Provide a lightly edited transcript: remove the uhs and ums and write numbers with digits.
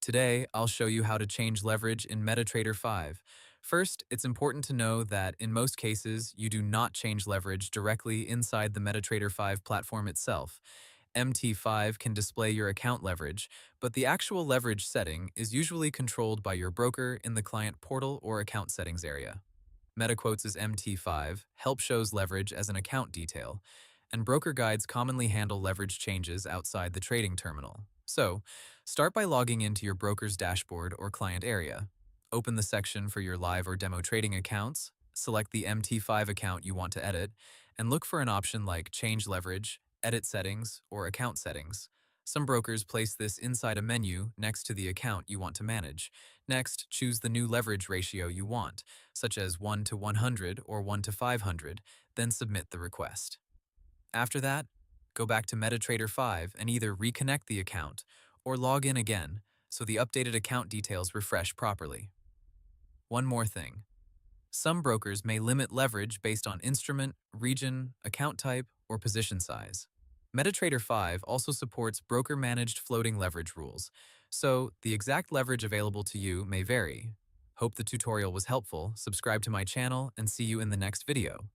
Today, I'll show you how to change leverage in MetaTrader 5. First, it's important to know that in most cases, you do not change leverage directly inside the MetaTrader 5 platform itself. MT5 can display your account leverage, but the actual leverage setting is usually controlled by your broker in the client portal or account settings area. MetaQuotes' MT5 help shows leverage as an account detail, and broker guides commonly handle leverage changes outside the trading terminal. So, start by logging into your broker's dashboard or client area. Open the section for your live or demo trading accounts, select the MT5 account you want to edit, and look for an option like Change Leverage, Edit Settings, or Account Settings. Some brokers place this inside a menu next to the account you want to manage. Next, choose the new leverage ratio you want, such as 1 to 100 or 1 to 500, then submit the request. After that, go back to MetaTrader 5 and either reconnect the account or log in again so the updated account details refresh properly. One more thing. Some brokers may limit leverage based on instrument, region, account type, or position size. MetaTrader 5 also supports broker-managed floating leverage rules, so the exact leverage available to you may vary. Hope the tutorial was helpful, subscribe to my channel, and see you in the next video.